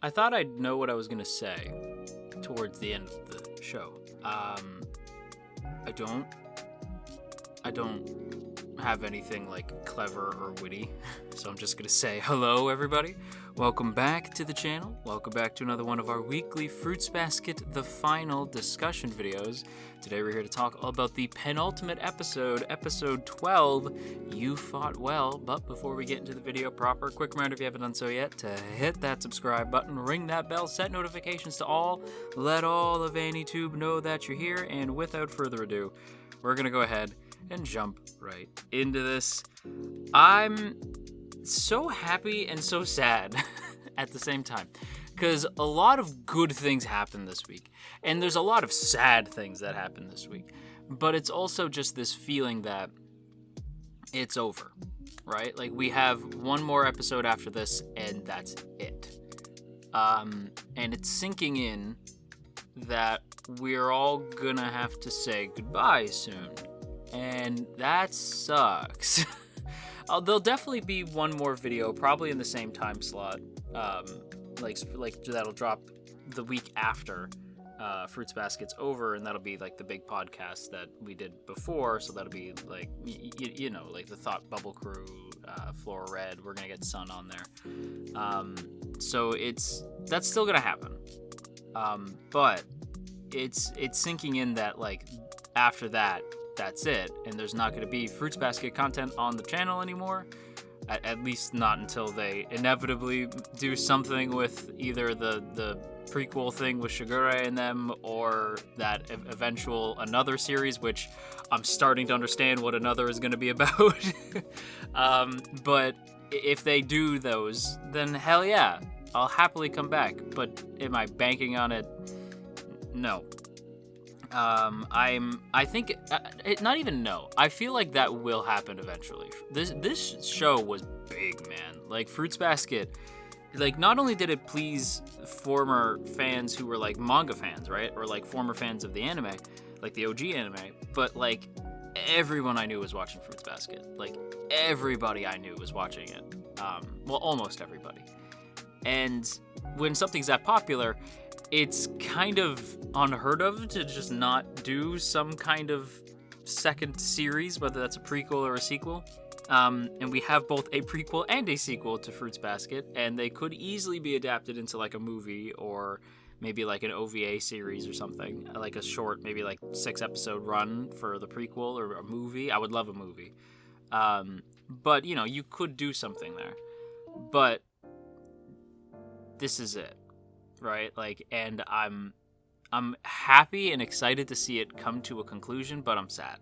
I thought I'd know what I was gonna say towards the end of the show. I don't have anything like clever or witty, so I'm just gonna say hello, everybody. Welcome back to the channel. Welcome back to another one of our weekly Fruits Basket, the final discussion videos. Today we're here to talk all about the penultimate episode, episode 12, You Fought Well. But before we get into the video proper, quick reminder if you haven't done so yet, to hit that subscribe button, ring that bell, set notifications to all, let all of AnyTube know that you're here, and without further ado, we're gonna go ahead and jump right into this. I'm so happy and so sad at the same time, because a lot of good things happen this week, and there's a lot of sad things that happen this week, but it's also just this feeling that it's over, right? Like, we have one more episode after this, and that's it. And it's sinking in that we're all gonna have to say goodbye soon, and that sucks. There'll definitely be one more video, probably in the same time slot, like that'll drop the week after Fruits Basket's over, and that'll be like the big podcast that we did before. So that'll be like you know, like the Thought Bubble Crew, Flora Red. We're gonna get Sun on there, so that's still gonna happen, but it's sinking in that like after that, that's it, and there's not going to be Fruits Basket content on the channel anymore, at least not until they inevitably do something with either the prequel thing with Shigure and them, or that eventual another series, which I'm starting to understand what another is going to be about. But if they do those, then hell yeah, I'll happily come back. But am I banking on it? No. I think, not even no. I feel like that will happen eventually. This show was big, man. Like, Fruits Basket, like, not only did it please former fans who were, like, manga fans, right? Or, like, former fans of the anime, like the OG anime, but, like, everyone I knew was watching Fruits Basket. Like, everybody I knew was watching it. Well, almost everybody. And when something's that popular, it's kind of unheard of to just not do some kind of second series, whether that's a prequel or a sequel. And we have both a prequel and a sequel to Fruits Basket, and they could easily be adapted into like a movie or maybe like an OVA series or something, like a short, maybe like 6-episode run for the prequel, or a movie. I would love a movie. But, you know, you could do something there. But this is it. Right, like, and I'm happy and excited to see it come to a conclusion, but I'm sad,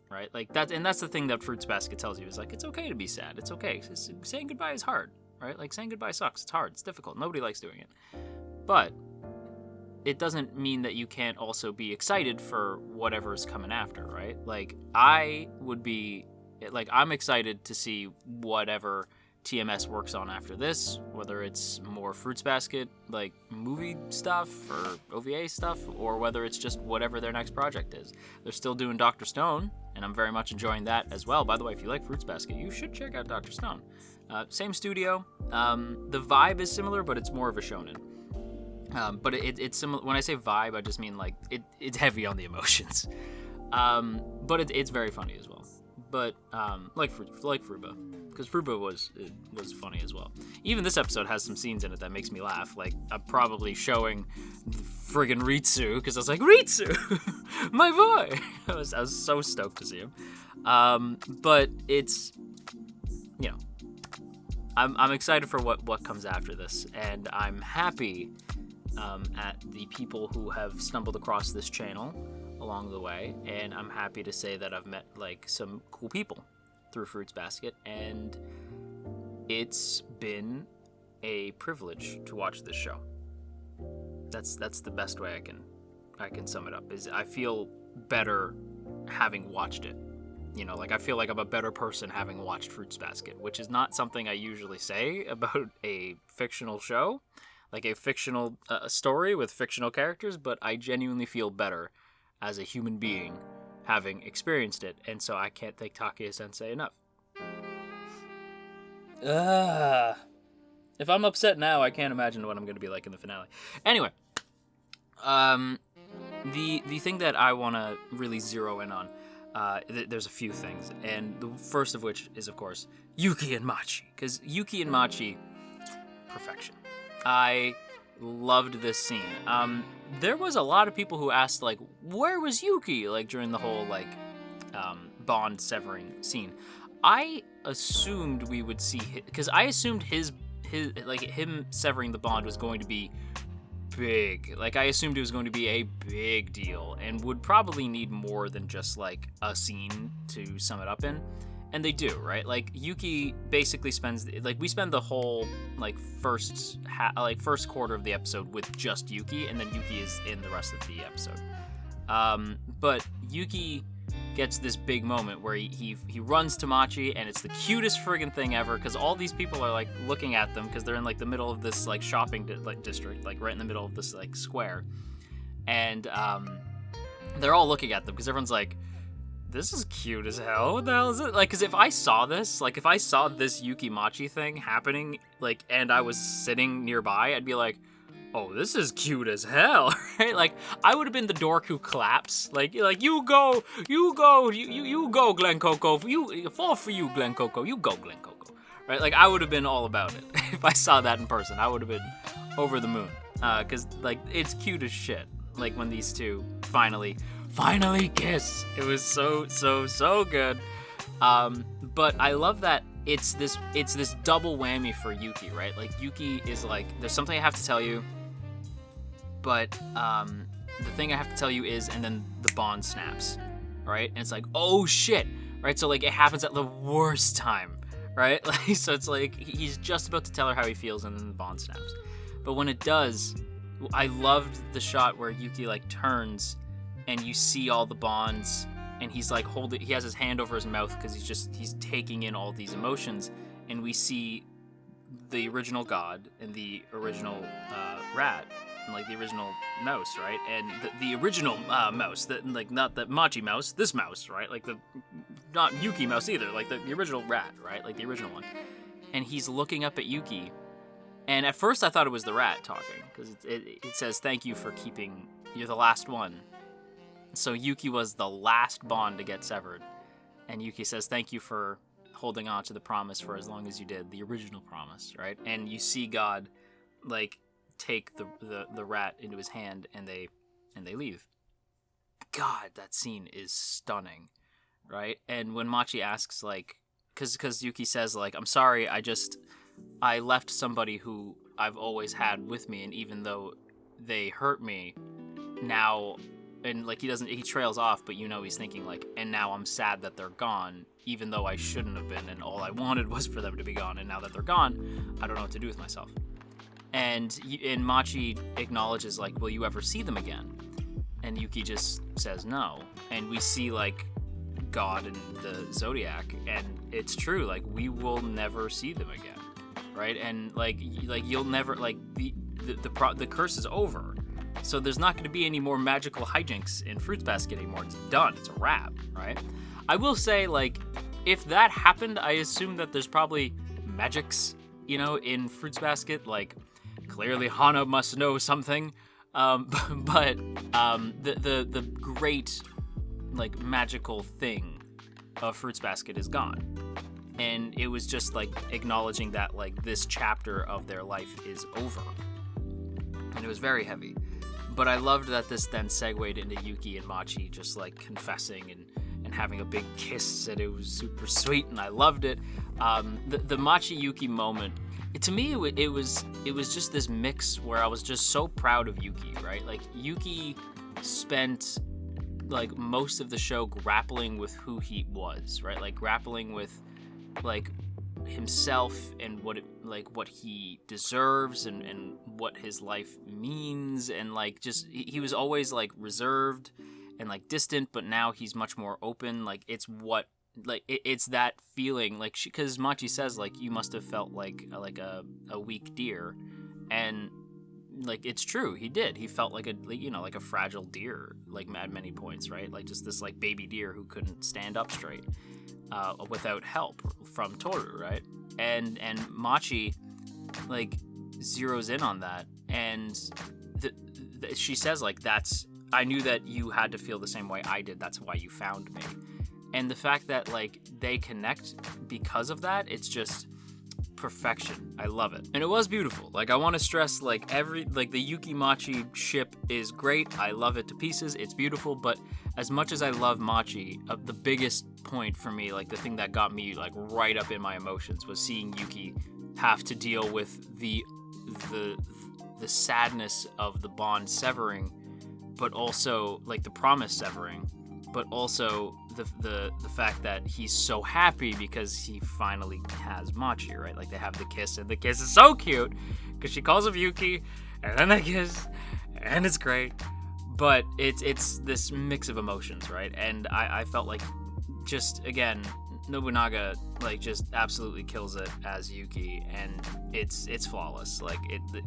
right? Like, that's the thing that Fruits Basket tells you, is like, it's okay to be sad. It's okay. Saying goodbye is hard, right? Like, saying goodbye sucks. It's hard. It's difficult. Nobody likes doing it, but it doesn't mean that you can't also be excited for whatever's coming after, right? Like, I'm excited to see whatever TMS works on after this, whether it's more Fruits Basket, like movie stuff or OVA stuff, or whether it's just whatever their next project is. They're still doing Dr. Stone, and I'm very much enjoying that as well. By the way, if you like Fruits Basket, you should check out Dr. Stone. Same studio. The vibe is similar, but it's more of a shonen. But it's similar. When I say vibe, I just mean like it's heavy on the emotions. But it's very funny as well. But like Fruba. Because Fruba was funny as well. Even this episode has some scenes in it that makes me laugh. Like, I'm probably showing friggin' Ritsu, because I was like, Ritsu! My boy! I was so stoked to see him. But it's, you know, I'm excited for what comes after this. And I'm happy at the people who have stumbled across this channel along the way. And I'm happy to say that I've met, like, some cool people through Fruits Basket, and it's been a privilege to watch this show. That's the best way I can sum it up. Is I feel better having watched it. You know, like, I feel like I'm a better person having watched Fruits Basket, which is not something I usually say about a fictional show, like a fictional story with fictional characters, but I genuinely feel better as a human being having experienced it, and so I can't thank Takuya Sensei enough. If I'm upset now, I can't imagine what I'm going to be like in the finale. Anyway, the thing that I want to really zero in on, there's a few things, and the first of which is, of course, Yuki and Machi. Because Yuki and Machi, perfection. I loved this scene. There was a lot of people who asked, like, where was Yuki, like, during the whole, like, bond severing scene. I assumed we would see, because I assumed his like him severing the bond was going to be big. Like, I assumed it was going to be a big deal and would probably need more than just like a scene to sum it up in. And they do, right? Like, Yuki basically spends, like, we spend the whole like first quarter of the episode with just Yuki, and then Yuki is in the rest of the episode. But Yuki gets this big moment where he runs to Machi, and it's the cutest friggin' thing ever, because all these people are like looking at them because they're in like the middle of this like shopping district, like right in the middle of this like square, and they're all looking at them because everyone's like, this is cute as hell. What the hell is it? Like, because if I saw this Yuki Machi thing happening, like, and I was sitting nearby, I'd be like, oh, this is cute as hell, right? Like, I would have been the dork who claps, like you go, Glen Coco, you fall for you, Glen Coco, you go, Glen Coco, right? Like, I would have been all about it if I saw that in person. I would have been over the moon, because like it's cute as shit. Like, when these two finally kiss, it was so good. But I love that it's this double whammy for Yuki, right? Like, Yuki is like, there's something I have to tell you, but the thing I have to tell you is, and then the bond snaps, right? And it's like, oh shit, right? So like, it happens at the worst time, right? Like, so it's like he's just about to tell her how he feels, and then the bond snaps. But when it does, I loved the shot where Yuki like turns, and you see all the bonds, and he's like he has his hand over his mouth because he's taking in all these emotions, and we see the original god and the original rat, and like the original mouse, right? And the original mouse, like not the Machi mouse, this mouse, right? Like not Yuki mouse either, like the original rat, right? Like the original one. And he's looking up at Yuki, and at first I thought it was the rat talking, because it says, thank you for keeping, you're the last one. So Yuki was the last bond to get severed. And Yuki says, thank you for holding on to the promise for as long as you did, the original promise, right? And you see God, like, take the rat into his hand, and they leave. God, that scene is stunning, right? And when Machi asks, like, because Yuki says, like, I'm sorry, I left somebody who I've always had with me, and even though they hurt me, now... And, like, he trails off, but you know he's thinking, like, and now I'm sad that they're gone, even though I shouldn't have been, and all I wanted was for them to be gone, and now that they're gone, I don't know what to do with myself. And Machi acknowledges, like, will you ever see them again? And Yuki just says no. And we see, like, God and the Zodiac, and it's true, like, we will never see them again, right? And, like you'll never, like, the curse is over. So there's not going to be any more magical hijinks in Fruits Basket anymore. It's done. It's a wrap, right? I will say, like, if that happened, I assume that there's probably magics, you know, in Fruits Basket. Like, clearly Hana must know something. But the great, like, magical thing of Fruits Basket is gone. And it was just, like, acknowledging that, like, this chapter of their life is over. And it was very heavy. But I loved that this then segued into Yuki and Machi just, like, confessing and having a big kiss, and it was super sweet, and I loved it. The Machi-Yuki moment, to me, it was just this mix where I was just so proud of Yuki, right? Like, Yuki spent, like, most of the show grappling with who he was, right? Like, grappling with, like, himself and what he deserves and what his life means, and like just he was always like reserved and like distant, but now he's much more open. Like it's it's that feeling, like, because Machi says, like, you must have felt like a weak deer, and like it's true, he did. He felt like like a fragile deer, like at many points, right? Like just this like baby deer who couldn't stand up straight. Without help from Toru, right? And Machi like zeroes in on that, and she says like, I knew that you had to feel the same way I did. That's why you found me. And the fact that like they connect because of that, it's just perfection. I love it. And it was beautiful. Like, I want to stress like the Yuki Machi ship is great. I love it to pieces. It's beautiful. But as much as I love Machi, the biggest point for me, like the thing that got me like right up in my emotions, was seeing Yuki have to deal with the sadness of the bond severing, but also like the promise severing, but also the fact that he's so happy because he finally has Machi, right? Like, they have the kiss, and the kiss is so cute because she calls him Yuki, and then they kiss, and it's great. But it's this mix of emotions, right? And I felt like, just again, Nobunaga like just absolutely kills it as Yuki, and it's flawless. Like,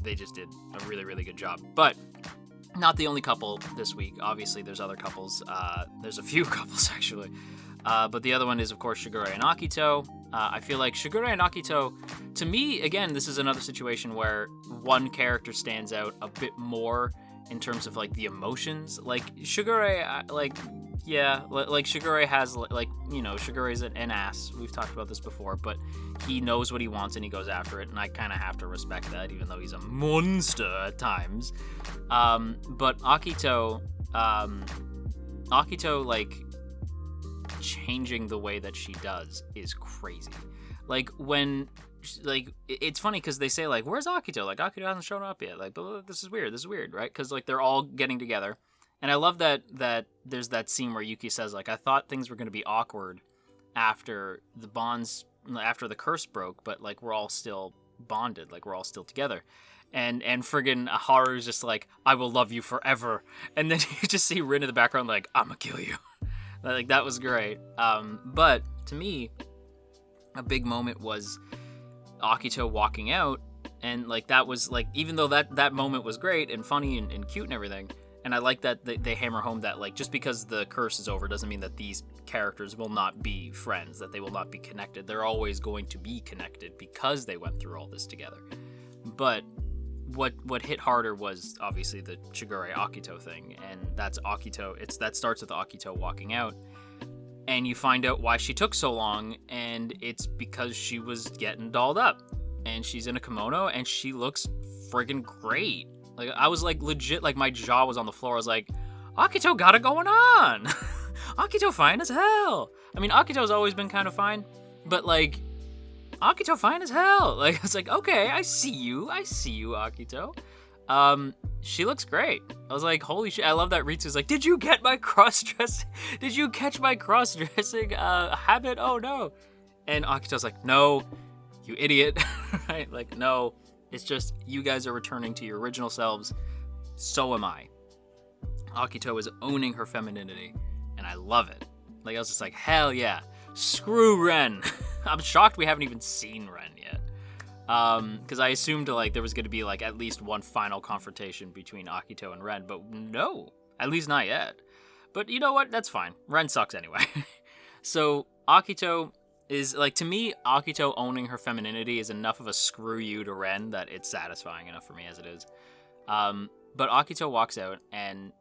they just did a really, really good job. But not the only couple this week. Obviously, there's other couples. There's a few couples, actually. But the other one is, of course, Shigure and Akito. I feel like Shigure and Akito, to me, again, this is another situation where one character stands out a bit more in terms of, like, the emotions. Like, Shigure, like Shigure has, like, you know, Shigure's an ass. We've talked about this before, but he knows what he wants and he goes after it, and I kind of have to respect that, even though he's a monster at times. But Akito, like, changing the way that she does is crazy. Like, it's funny because they say, like, where's Akito? Like, Akito hasn't shown up yet. Like, this is weird, right? Because, like, they're all getting together. And I love that there's that scene where Yuki says, like, I thought things were going to be awkward after the curse broke, but, like, we're all still bonded. Like, we're all still together. And friggin' Haru's just like, I will love you forever. And then you just see Rin in the background like, I'm gonna kill you. Like, that was great. But to me, a big moment was Akito walking out. And, like, that was, like, even though that moment was great and funny and cute and everything, and I like that they hammer home that, like, just because the curse is over doesn't mean that these characters will not be friends, that they will not be connected. They're always going to be connected because they went through all this together. But what hit harder was obviously the Shigure Akito thing, and that's Akito. That starts with Akito walking out, and you find out why she took so long, and it's because she was getting dolled up, and she's in a kimono, and she looks friggin' great. Like, I was, like, legit, like, my jaw was on the floor. I was like, Akito got it going on. Akito fine as hell. I mean, Akito's always been kind of fine, but, like, Akito fine as hell. Like, I was like, okay, I see you, Akito. She looks great. I was like, holy shit. I love that Ritsu's like, did you get my cross-dressing? Did you catch my cross-dressing habit? Oh, no. And Akito's like, no, you idiot. Right? Like, no. It's just, you guys are returning to your original selves. So am I. Akito is owning her femininity, and I love it. Like, I was just like, hell yeah. Screw Ren. I'm shocked we haven't even seen Ren yet. Because I assumed, like, there was going to be, like, at least one final confrontation between Akito and Ren, but no. At least not yet. But you know what? That's fine. Ren sucks anyway. So, Akito is, like, to me, Akito owning her femininity is enough of a screw you to Ren that it's satisfying enough for me as it is. But Akito walks out and,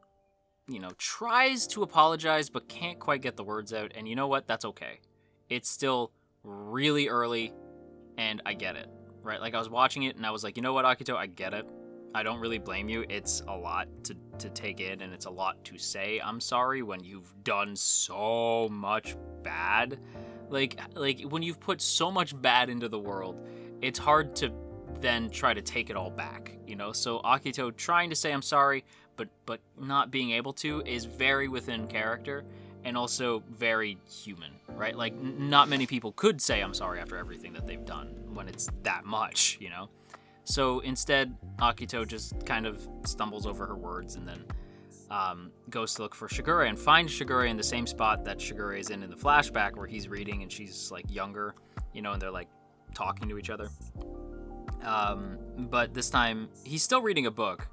you know, tries to apologize but can't quite get the words out, and you know what? That's okay. It's still really early, and I get it, right? Like, I was watching it, and I was like, you know what, Akito? I get it. I don't really blame you. It's a lot to take in, and it's a lot to say I'm sorry when you've done so much bad. Like when you've put so much bad into the world, it's hard to then try to take it all back, you know? So Akito trying to say I'm sorry, but not being able to is very within character and also very human, right? Like, not many people could say I'm sorry after everything that they've done when it's that much, you know? So instead, Akito just kind of stumbles over her words and then goes to look for Shigure and finds Shigure in the same spot that Shigure is in the flashback where he's reading and she's, like, younger, you know, and they're, like, talking to each other. But this time, he's still reading a book,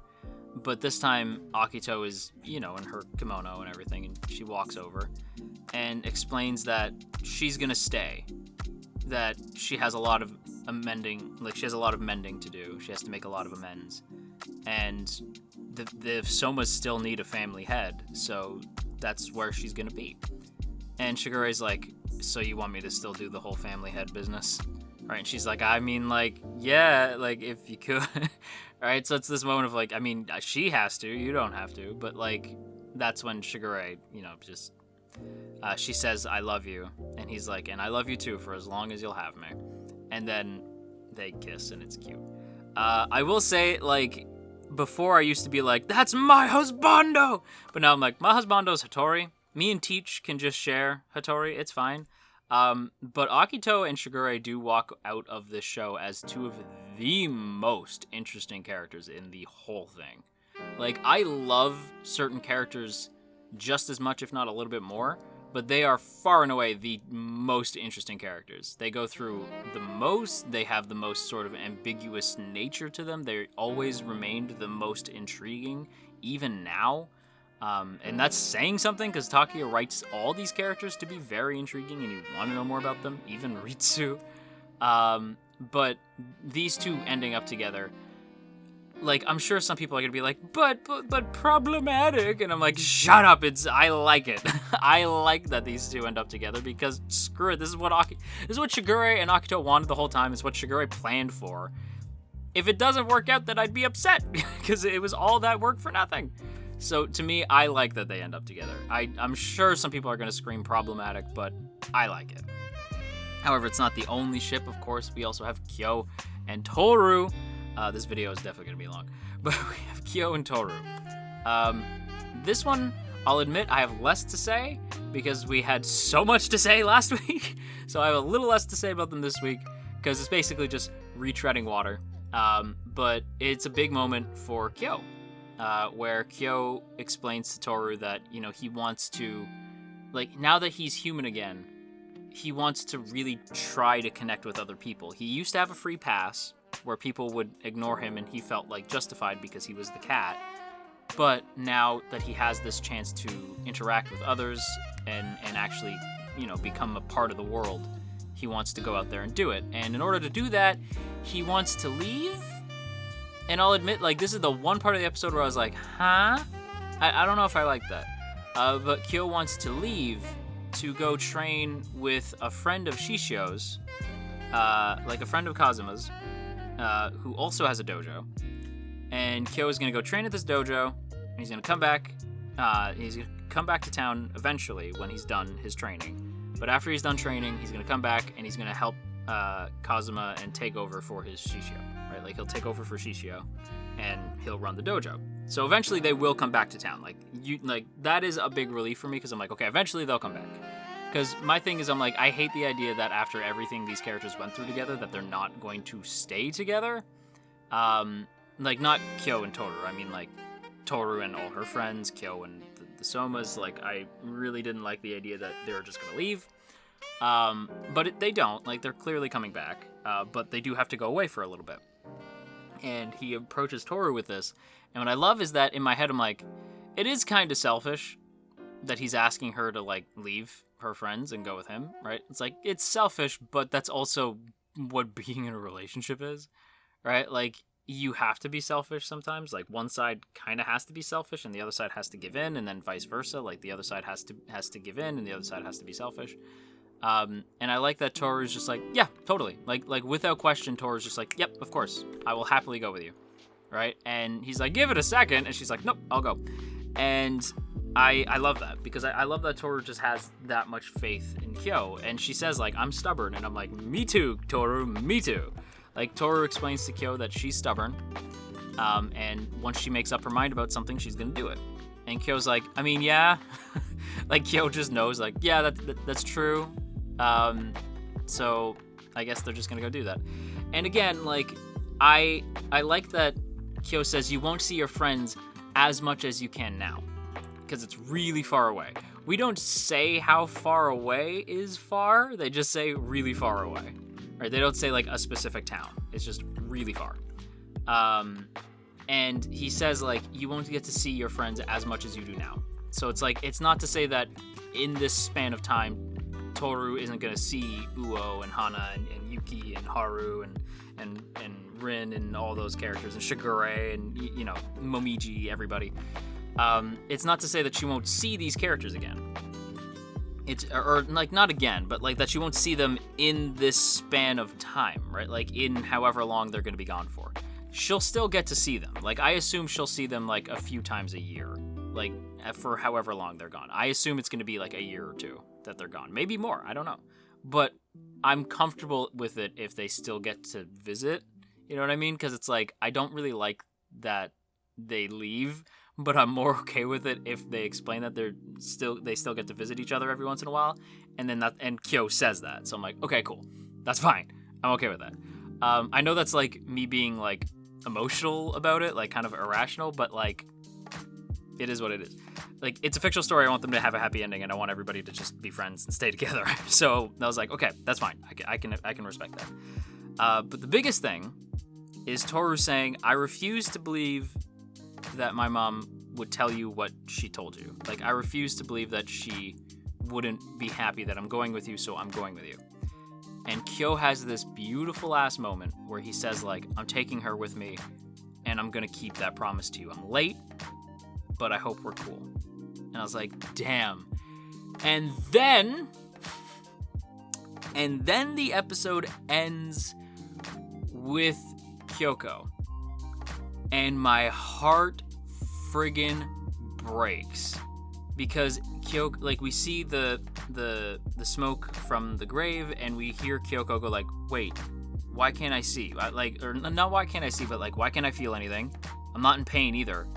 but this time Akito is, you know, in her kimono and everything, and she walks over and explains that she's gonna stay, that she has a lot of amending, like she has a lot of mending to do. She has to make a lot of amends. And the Somas still need a family head, so that's where she's gonna be. And Shigure's like, so you want me to still do the whole family head business? Right? And she's like, I mean, like, yeah, like, if you could. Right? So it's this moment of like, I mean, she has to, you don't have to, but like, that's when Shigure, you know, just, she says, I love you. And he's like, and I love you too for as long as you'll have me. And then they kiss and it's cute. I will say, like, before I used to be like, that's my husbando! But now I'm like, my husbando's Hattori. Me and Teach can just share Hattori, it's fine. But Akito and Shigure do walk out of this show as two of the most interesting characters in the whole thing. Like, I love certain characters just as much, if not a little bit more, but they are far and away the most interesting characters. They go through the most, they have the most sort of ambiguous nature to them. They always remained the most intriguing, even now. And that's saying something, because Takia writes all these characters to be very intriguing, and you want to know more about them, even Ritsu. But these two ending up together, like, I'm sure some people are gonna be like, but problematic, and I'm like, shut up, I like it. I like that these two end up together, because screw it, this is what Shigure and Akito wanted the whole time. It's what Shigure planned for. If it doesn't work out, then I'd be upset, because it was all that work for nothing. So to me, I like that they end up together. I'm sure some people are gonna scream problematic, but I like it. However, it's not the only ship, of course. We also have Kyo and Toru. This video is definitely going to be long. But we have Kyo and Toru. This one, I'll admit, I have less to say because we had so much to say last week. So I have a little less to say about them this week because it's basically just retreading water. But it's a big moment for Kyo, where Kyo explains to Toru that, you know, he wants to, like, now that he's human again, he wants to really try to connect with other people. He used to have a free pass where people would ignore him and he felt like justified because he was the cat. But now that he has this chance to interact with others and actually, you know, become a part of the world, he wants to go out there and do it. And in order to do that, he wants to leave. And I'll admit, like, this is the one part of the episode where I was like, huh? I don't know if I like that. But Kyo wants to leave to go train with a friend of Shishio's, like a friend of Kazuma's, who also has a dojo. And Kyo is going to go train at this dojo, and he's going to come back. He's going to come back to town eventually when he's done his training. But after he's done training, he's going to come back and he's going to help Kazuma and take over for his Shishio. Right? Like, he'll take over for Shishio, and he'll run the dojo. So eventually they will come back to town. Like that is a big relief for me because I'm like, okay, eventually they'll come back. Because my thing is, I'm like, I hate the idea that after everything these characters went through together, that they're not going to stay together. Like, not Kyo and Toru. I mean, like, Toru and all her friends, Kyo and the Somas. Like, I really didn't like the idea that they were just going to leave. But they don't. Like, they're clearly coming back. But they do have to go away for a little bit. And he approaches Toru with this. And what I love is that in my head, I'm like, it is kind of selfish that he's asking her to, like, leave her friends and go with him, right? It's like, it's selfish, but that's also what being in a relationship is, right? Like, you have to be selfish sometimes. Like, one side kind of has to be selfish and the other side has to give in, and then vice versa. Like, the other side has to give in and the other side has to be selfish. And I like that Toru's just like, yeah, totally. Like without question, Toru's just like, yep, of course, I will happily go with you, right? And he's like, give it a second, and she's like, nope, I'll go. And I love that, because I love that Toru just has that much faith in Kyo. And she says, like, I'm stubborn. And I'm like, me too, Toru, me too. Like, Toru explains to Kyo that she's stubborn. And once she makes up her mind about something, she's going to do it. And Kyo's like, I mean, yeah. Like, Kyo just knows, like, yeah, that's true. So I guess they're just going to go do that. And again, like, I like that Kyo says you won't see your friends as much as you can now, because it's really far away. We don't say how far away is far. They just say really far away. Right? They don't say, like, a specific town. It's just really far. And he says, like, you won't get to see your friends as much as you do now. So it's like, it's not to say that in this span of time, Toru isn't going to see Uo and Hana and Yuki and Haru and Rin and all those characters, and Shigure and, you know, Momiji, everybody. It's not to say that she won't see these characters again. Or like, not again, but like that she won't see them in this span of time, right? Like in however long they're going to be gone for. She'll still get to see them. Like, I assume she'll see them like a few times a year, like for however long they're gone. I assume it's going to be like a year or two that they're gone. Maybe more, I don't know. But I'm comfortable with it if they still get to visit, you know what I mean? Because it's like, I don't really like that they leave, but I'm more okay with it if they explain that they still get to visit each other every once in a while, and Kyo says that, so I'm like, okay, cool, that's fine, I'm okay with that. I know that's like me being like emotional about it, like kind of irrational, but like it is what it is. Like, it's a fictional story. I want them to have a happy ending, and I want everybody to just be friends and stay together. So I was like, okay, that's fine. I can respect that. But the biggest thing is Toru saying, I refuse to believe that my mom would tell you what she told you. Like, I refuse to believe that she wouldn't be happy that I'm going with you, so I'm going with you. And Kyo has this beautiful ass moment where he says, like, I'm taking her with me, and I'm gonna keep that promise to you. I'm late, but I hope we're cool. And I was like, damn. And then the episode ends with Kyoko. And my heart friggin' breaks. Because Kyoko, like, we see the smoke from the grave, and we hear Kyoko go like, wait, why can't I see? Like, or not why can't I see, but like, why can't I feel anything? I'm not in pain either.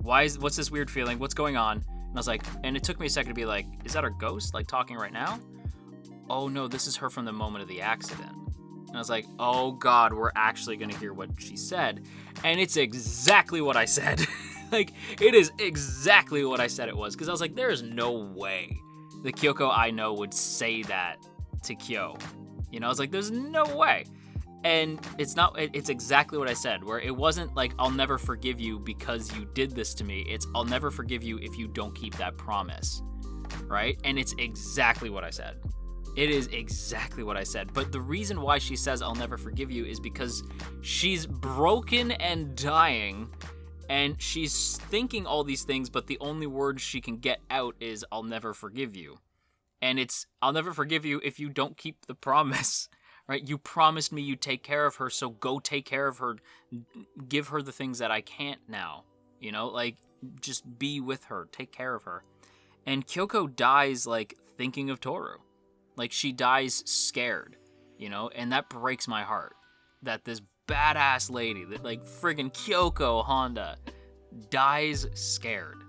What's this weird feeling? What's going on? And I was like, and it took me a second to be like, is that her ghost, like, talking right now? Oh no, this is her from the moment of the accident. And I was like, oh God, we're actually gonna hear what she said. And it's exactly what I said. Like, it is exactly what I said it was. Because I was like, there is no way the Kyoko I know would say that to Kyo. You know, I was like, there's no way. And it's exactly what I said, where it wasn't like, I'll never forgive you because you did this to me. It's, I'll never forgive you if you don't keep that promise, right? And it's exactly what I said. It is exactly what I said. But the reason why she says, I'll never forgive you, is because she's broken and dying, and she's thinking all these things, but the only words she can get out is, I'll never forgive you. And it's, I'll never forgive you if you don't keep the promise. Right? You promised me you'd take care of her, so go take care of her. Give her the things that I can't now. You know, like, just be with her. Take care of her. And Kyoko dies, like, thinking of Toru. Like, she dies scared, you know? And that breaks my heart. That this badass lady, that, like, friggin' Kyoko Honda, dies scared.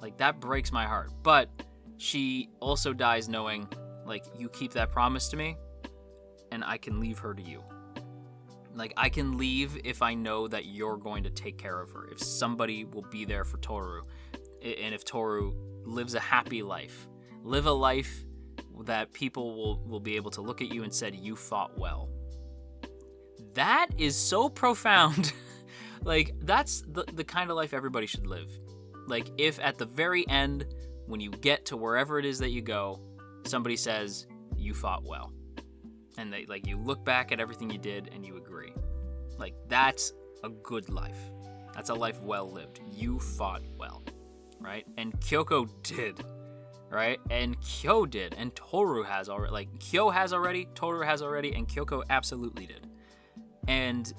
Like, that breaks my heart. But she also dies knowing, like, you keep that promise to me, and I can leave her to you. Like, I can leave if I know that you're going to take care of her. If somebody will be there for Toru. And if Toru lives a happy life. Live a life that people will be able to look at you and said, you fought well. That is so profound. Like, that's the kind of life everybody should live. Like, if at the very end, when you get to wherever it is that you go, somebody says, you fought well. And they, like, you look back at everything you did and you agree. Like, that's a good life. That's a life well lived. You fought well, right? And Kyoko did, right? And Kyo did, and Toru has already. Like, Kyo has already, Toru has already, and Kyoko absolutely did. And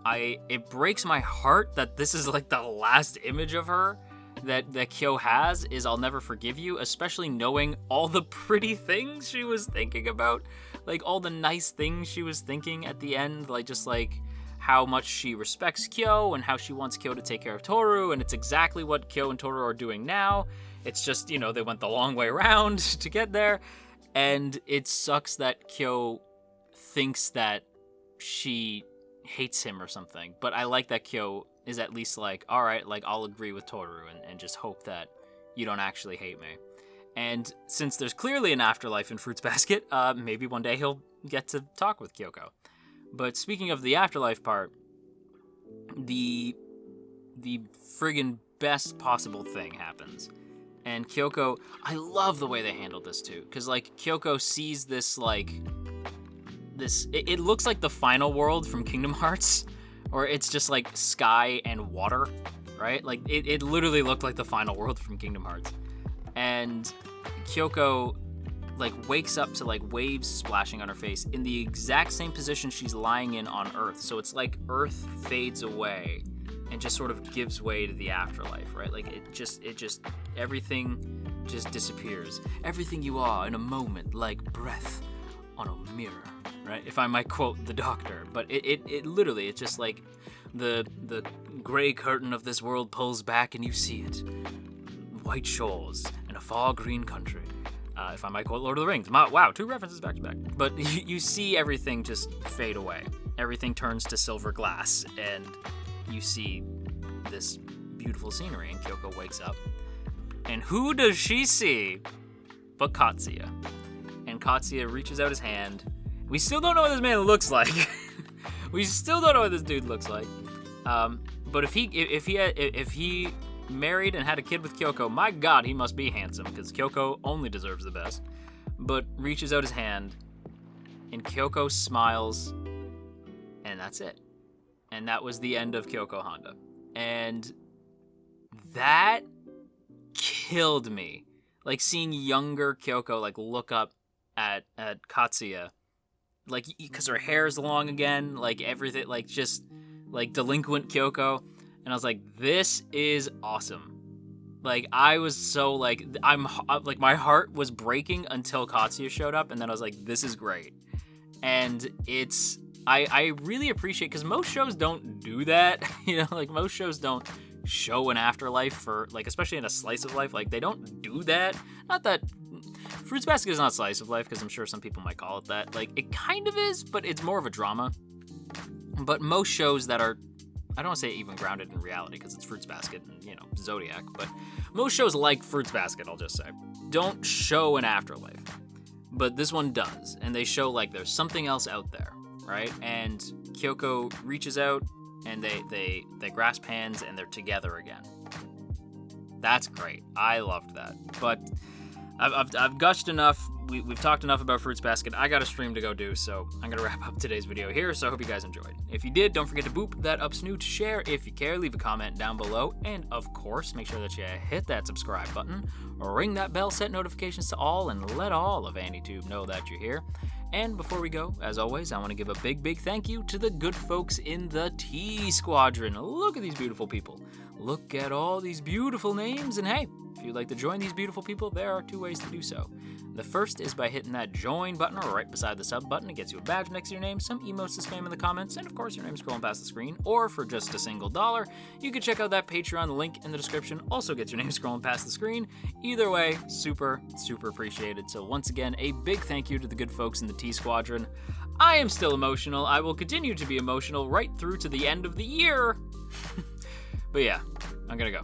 it breaks my heart that this is like the last image of her that Kyo has, is I'll never forgive you, especially knowing all the pretty things she was thinking about. Like, all the nice things she was thinking at the end, like, just like how much she respects Kyo and how she wants Kyo to take care of Toru, and it's exactly what Kyo and Toru are doing now. It's just, you know, they went the long way around to get there, and it sucks that Kyo thinks that she hates him or something, but I like that Kyo is at least like, all right, like, I'll agree with Toru and just hope that you don't actually hate me. And since there's clearly an afterlife in Fruits Basket, maybe one day he'll get to talk with Kyoko. But speaking of the afterlife part, the friggin' best possible thing happens. And Kyoko, I love the way they handled this too. Because, like, Kyoko sees this it looks like the final world from Kingdom Hearts, or it's just like sky and water, right? Like it literally looked like the final world from Kingdom Hearts. And Kyoko like wakes up to like waves splashing on her face in the exact same position she's lying in on Earth. So it's like Earth fades away and just sort of gives way to the afterlife, right? Like it just everything just disappears. Everything you are in a moment, like breath on a mirror, right? If I might quote the Doctor. But it literally, it's just like the gray curtain of this world pulls back and you see it. White shores and a far green country. If I might quote Lord of the Rings. Wow, 2 references back to back. But you see everything just fade away. Everything turns to silver glass, and you see this beautiful scenery, and Kyoko wakes up. And who does she see but Katsuya? And Katsuya reaches out his hand. We still don't know what this man looks like. We still don't know what this dude looks like. But if he married and had a kid with Kyoko, my god, he must be handsome, because Kyoko only deserves the best. But reaches out his hand, and Kyoko smiles, and that's it. And that was the end of Kyoko Honda. And that killed me. Like, seeing younger Kyoko, like, look up at Katsuya, like, because her hair's long again, like, everything, like, just, like, delinquent Kyoko. And I was like, this is awesome. Like, I was so, like, my heart was breaking until Katsuya showed up, and then I was like, this is great. And I really appreciate, because most shows don't do that, you know, like, most shows don't show an afterlife for, like, especially in a slice of life, like, they don't do that. Not that Fruits Basket is not slice of life, because I'm sure some people might call it that. Like, it kind of is, but it's more of a drama. But most shows that are, I don't want to say even grounded in reality, because it's Fruits Basket and, you know, Zodiac, but most shows like Fruits Basket, I'll just say, don't show an afterlife. But this one does, and they show, like, there's something else out there, right? And Kyoko reaches out, and they grasp hands, and they're together again. That's great. I loved that. But I've gushed enough. We've talked enough about Fruits Basket. I got a stream to go do, so I'm going to wrap up today's video here, so I hope you guys enjoyed. If you did, don't forget to boop that up snooze, share if you care, leave a comment down below, and of course, make sure that you hit that subscribe button, or ring that bell, set notifications to all, and let all of AniTube know that you're here. And before we go, as always, I want to give a big thank you to the good folks in the T Squadron. Look at these beautiful people. Look at all these beautiful names, and hey, if you'd like to join these beautiful people, there are 2 ways to do so. The first is by hitting that join button right beside the sub button. It gets you a badge next to your name, some emotes to spam in the comments, and of course your name scrolling past the screen. Or for just a single $1, you can check out that Patreon link in the description. Also gets your name scrolling past the screen. Either way, super appreciated. So once again, a big thank you to the good folks in the T Squadron. I am still emotional. I will continue to be emotional right through to the end of the year. But yeah, I'm gonna go.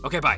Okay, bye.